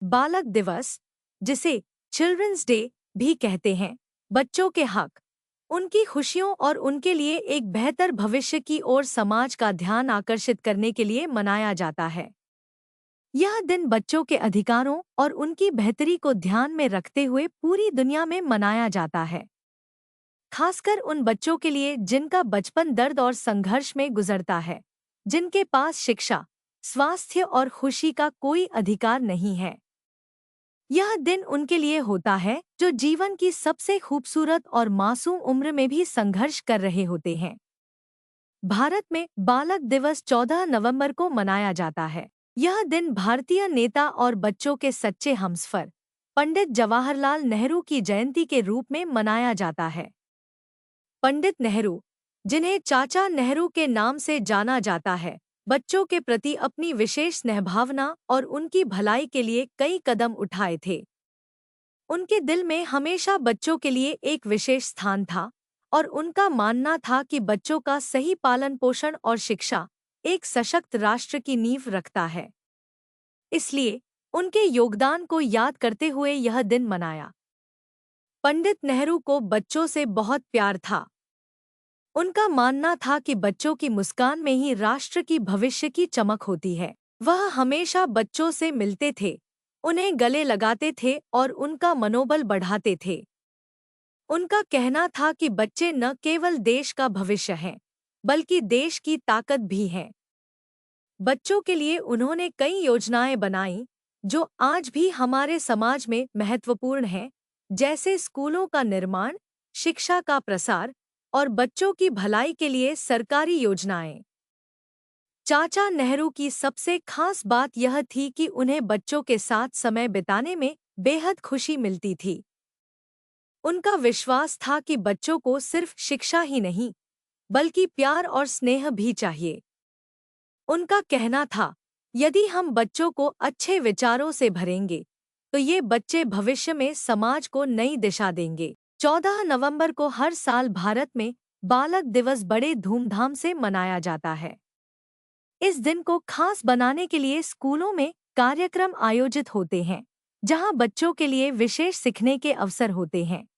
बालक दिवस, जिसे चिल्ड्रंस डे भी कहते हैं, बच्चों के हक, उनकी खुशियों और उनके लिए एक बेहतर भविष्य की ओर समाज का ध्यान आकर्षित करने के लिए मनाया जाता है। यह दिन बच्चों के अधिकारों और उनकी बेहतरी को ध्यान में रखते हुए पूरी दुनिया में मनाया जाता है। खासकर उन बच्चों के लिए जिनका बचपन दर्द और संघर्ष में गुजरता है, जिनके पास शिक्षा, स्वास्थ्य और खुशी का कोई अधिकार नहीं है। यह दिन उनके लिए होता है जो जीवन की सबसे खूबसूरत और मासूम उम्र में भी संघर्ष कर रहे होते हैं। भारत में बालक दिवस 14 नवंबर को मनाया जाता है। यह दिन भारतीय नेता और बच्चों के सच्चे हमसफर पंडित जवाहरलाल नेहरू की जयंती के रूप में मनाया जाता है। पंडित नेहरू, जिन्हें चाचा नेहरू के नाम से जाना जाता है, बच्चों के प्रति अपनी विशेष स्नेहभावना और उनकी भलाई के लिए कई कदम उठाए थे। उनके दिल में हमेशा बच्चों के लिए एक विशेष स्थान था और उनका मानना था कि बच्चों का सही पालन पोषण और शिक्षा एक सशक्त राष्ट्र की नींव रखता है। इसलिए उनके योगदान को याद करते हुए यह दिन मनाया। पंडित नेहरू को बच्चों से बहुत प्यार था। उनका मानना था कि बच्चों की मुस्कान में ही राष्ट्र की भविष्य की चमक होती है। वह हमेशा बच्चों से मिलते थे, उन्हें गले लगाते थे और उनका मनोबल बढ़ाते थे। उनका कहना था कि बच्चे न केवल देश का भविष्य हैं, बल्कि देश की ताकत भी हैं। बच्चों के लिए उन्होंने कई योजनाएं बनाई जो आज भी हमारे समाज में महत्वपूर्ण हैं, जैसे स्कूलों का निर्माण, शिक्षा का प्रसार और बच्चों की भलाई के लिए सरकारी योजनाएं। चाचा नेहरू की सबसे खास बात यह थी कि उन्हें बच्चों के साथ समय बिताने में बेहद खुशी मिलती थी। उनका विश्वास था कि बच्चों को सिर्फ शिक्षा ही नहीं, बल्कि प्यार और स्नेह भी चाहिए। उनका कहना था, यदि हम बच्चों को अच्छे विचारों से भरेंगे, तो ये बच्चे भविष्य में समाज को नई दिशा देंगे। 14 नवंबर को हर साल भारत में बालक दिवस बड़े धूमधाम से मनाया जाता है। इस दिन को खास बनाने के लिए स्कूलों में कार्यक्रम आयोजित होते हैं, जहां बच्चों के लिए विशेष सीखने के अवसर होते हैं।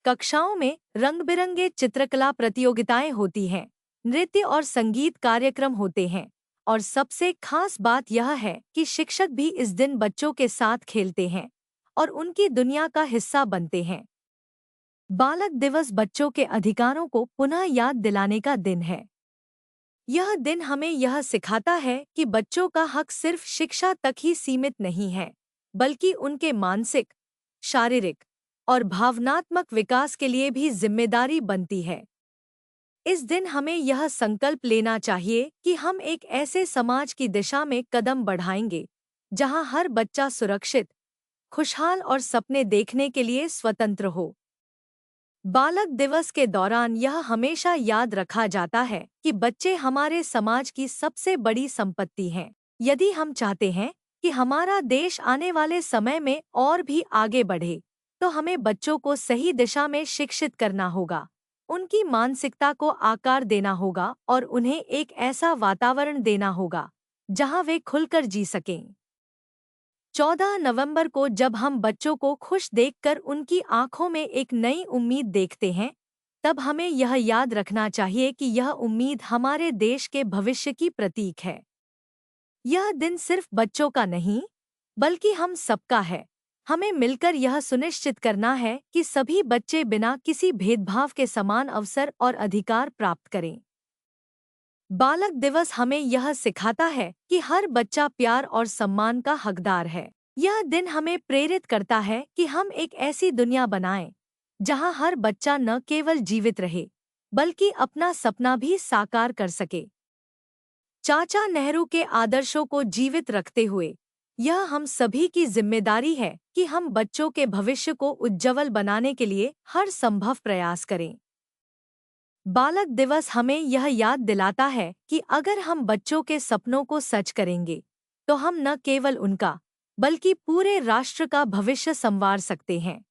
कक्षाओं में रंग-बिरंगे चित्रकला प्रतियोगिताएं होती हैं, नृत्य और संगीत कार्यक्रम होते हैं, और सबसे खास बात यह है कि शिक्षक भी इस दिन बच्चों के साथ खेलते हैं और उनकी दुनिया का हिस्सा बनते हैं। बालक दिवस बच्चों के अधिकारों को पुनः याद दिलाने का दिन है। यह दिन हमें यह सिखाता है कि बच्चों का हक सिर्फ शिक्षा तक ही सीमित नहीं है, बल्कि उनके मानसिक, शारीरिक और भावनात्मक विकास के लिए भी जिम्मेदारी बनती है। इस दिन हमें यह संकल्प लेना चाहिए कि हम एक ऐसे समाज की दिशा में कदम बढ़ाएंगे, जहां हर बच्चा सुरक्षित, खुशहाल और सपने देखने के लिए स्वतंत्र हो। बालक दिवस के दौरान यह हमेशा याद रखा जाता है कि बच्चे हमारे समाज की सबसे बड़ी संपत्ति हैं। यदि हम चाहते हैं कि हमारा देश आने वाले समय में और भी आगे बढ़े, तो हमें बच्चों को सही दिशा में शिक्षित करना होगा, उनकी मानसिकता को आकार देना होगा और उन्हें एक ऐसा वातावरण देना होगा जहां वे खुलकर जी सकें। 14 नवंबर को जब हम बच्चों को खुश देखकर उनकी आंखों में एक नई उम्मीद देखते हैं, तब हमें यह याद रखना चाहिए कि यह उम्मीद हमारे देश के भविष्य की प्रतीक है। यह दिन सिर्फ बच्चों का नहीं, बल्कि हम सबका है। हमें मिलकर यह सुनिश्चित करना है कि सभी बच्चे बिना किसी भेदभाव के समान अवसर और अधिकार प्राप्त करें। बालक दिवस हमें यह सिखाता है कि हर बच्चा प्यार और सम्मान का हकदार है। यह दिन हमें प्रेरित करता है कि हम एक ऐसी दुनिया बनाएं, जहां हर बच्चा न केवल जीवित रहे, बल्कि अपना सपना भी साकार कर सके। चाचा नेहरू के आदर्शों को जीवित रखते हुए, यह हम सभी की जिम्मेदारी है कि हम बच्चों के भविष्य को उज्जवल बनाने के लिए हर संभव प्रयास करें। बालक दिवस हमें यह याद दिलाता है कि अगर हम बच्चों के सपनों को सच करेंगे, तो हम न केवल उनका, बल्कि पूरे राष्ट्र का भविष्य संवार सकते हैं।